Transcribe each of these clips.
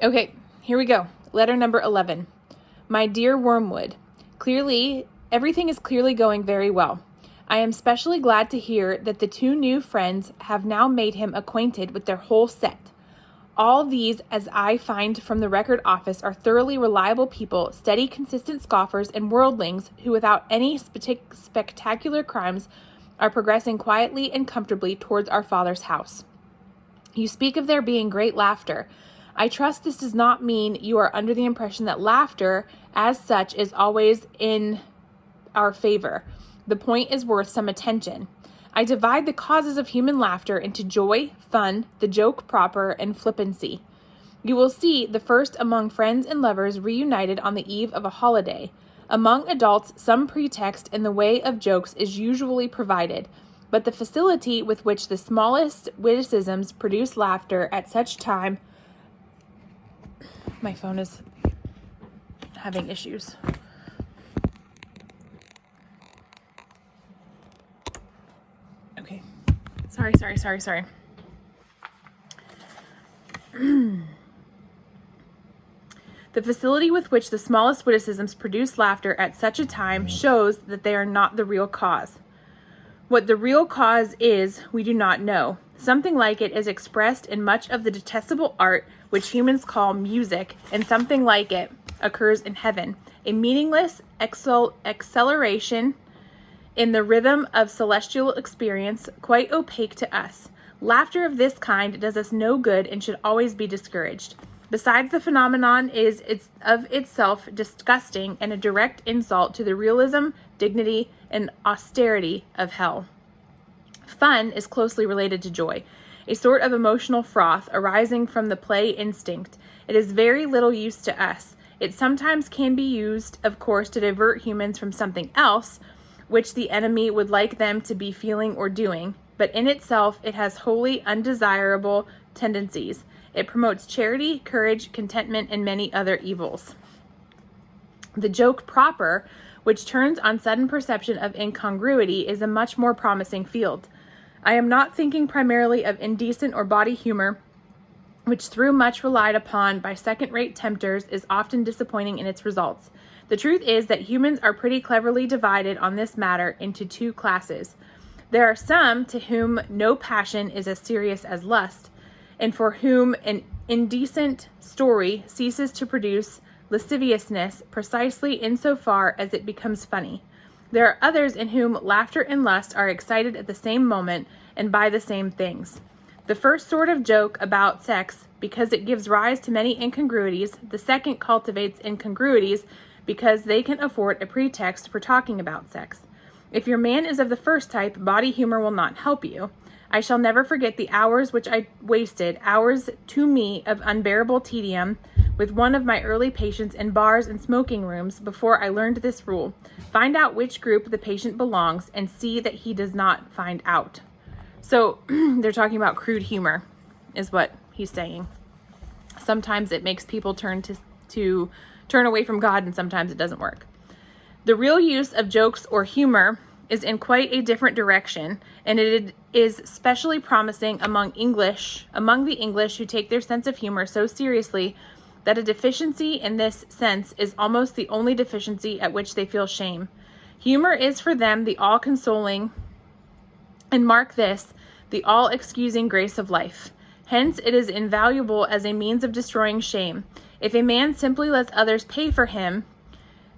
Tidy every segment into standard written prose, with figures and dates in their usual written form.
Okay, here we go. Letter number 11. My dear Wormwood, everything is clearly going very well. I am specially glad to hear that the two new friends have now made him acquainted with their whole set. All these, as I find from the record office, are thoroughly reliable people, steady, consistent scoffers, and worldlings who, without any spectacular crimes, are progressing quietly and comfortably towards our Father's house. You speak of there being great laughter. I trust this does not mean you are under the impression that laughter, as such, is always in our favor. The point is worth some attention. I divide the causes of human laughter into joy, fun, the joke proper, and flippancy. You will see the first among friends and lovers reunited on the eve of a holiday. Among adults, some pretext in the way of jokes is usually provided, but the facility with which the smallest witticisms produce laughter at such time... My phone is having issues. Okay. Sorry. The facility with which the smallest witticisms produce laughter at such a time shows that they are not the real cause. What the real cause is, we do not know. Something like it is expressed in much of the detestable art which humans call music, and something like it occurs in heaven, a meaningless acceleration in the rhythm of celestial experience, quite opaque to us. Laughter of this kind does us no good and should always be discouraged. Besides, the phenomenon is of itself disgusting and a direct insult to the realism, dignity, and austerity of hell. Fun is closely related to joy, a sort of emotional froth arising from the play instinct. It is very little use to us. It sometimes can be used, of course, to divert humans from something else, which the enemy would like them to be feeling or doing, but in itself it has wholly undesirable tendencies. It promotes charity, courage, contentment, and many other evils. The joke proper, which turns on sudden perception of incongruity, is a much more promising field. I am not thinking primarily of indecent or bawdy humor, which, though much relied upon by second-rate tempters, is often disappointing in its results. The truth is that humans are pretty cleverly divided on this matter into two classes. There are some to whom no passion is as serious as lust, and for whom an indecent story ceases to produce lasciviousness precisely insofar as it becomes funny. There are others in whom laughter and lust are excited at the same moment and by the same things. The first sort of joke about sex, because it gives rise to many incongruities. The second cultivates incongruities because they can afford a pretext for talking about sex. If your man is of the first type, bawdy humor will not help you. I shall never forget the hours which I wasted, hours to me of unbearable tedium, with one of my early patients in bars and smoking rooms before I learned this rule. Find out which group the patient belongs and see that he does not find out. So they're talking about crude humor is what he's saying. Sometimes it makes people turn away from God, and sometimes it doesn't work. The real use of jokes or humor is in quite a different direction, and it is especially promising among the English who take their sense of humor so seriously that a deficiency in this sense is almost the only deficiency at which they feel shame. Humor is for them the all-consoling, and mark this, the all-excusing grace of life. Hence, it is invaluable as a means of destroying shame. If a man simply lets others pay for him,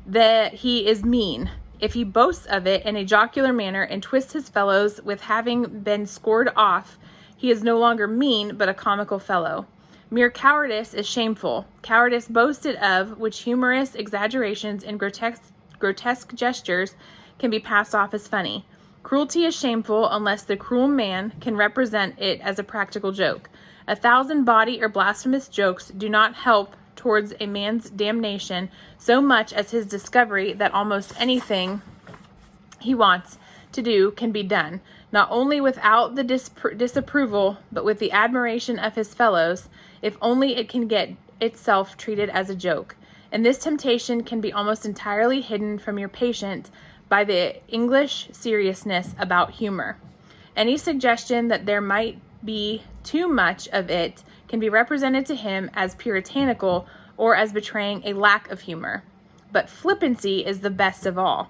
that he is mean. If he boasts of it in a jocular manner and twists his fellows with having been scored off, he is no longer mean, but a comical fellow. Mere cowardice is shameful. Cowardice boasted of, which humorous exaggerations and grotesque gestures can be passed off as funny. Cruelty is shameful unless the cruel man can represent it as a practical joke. 1,000 bawdy or blasphemous jokes do not help towards a man's damnation so much as his discovery that almost anything he wants to do can be done, not only without the disapproval, but with the admiration of his fellows, if only it can get itself treated as a joke. And this temptation can be almost entirely hidden from your patient by the English seriousness about humor. Any suggestion that there might be too much of it can be represented to him as puritanical or as betraying a lack of humor. But flippancy is the best of all.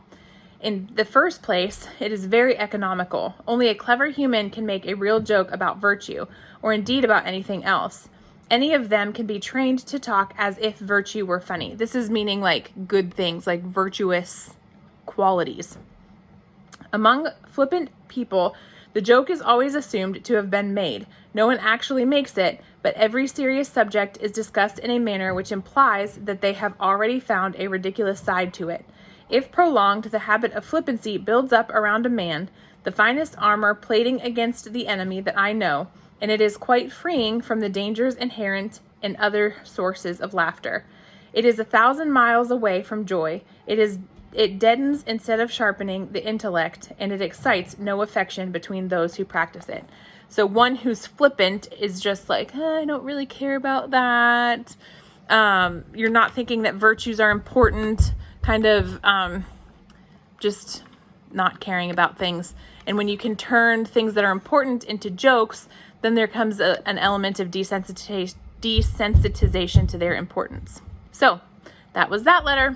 In the first place, it is very economical. Only a clever human can make a real joke about virtue, or indeed about anything else. Any of them can be trained to talk as if virtue were funny. This is meaning like good things, like virtuous qualities. Among flippant people, the joke is always assumed to have been made. No one actually makes it, but every serious subject is discussed in a manner which implies that they have already found a ridiculous side to it. If prolonged, the habit of flippancy builds up around a man, the finest armor plating against the enemy that I know, and it is quite freeing from the dangers inherent in other sources of laughter. It is 1,000 miles away from joy. It deadens instead of sharpening the intellect, and it excites no affection between those who practice it. So one who's flippant is just like, I don't really care about that. You're not thinking that virtues are important, kind of just not caring about things. And when you can turn things that are important into jokes, then there comes an element of desensitization to their importance. So that was that letter.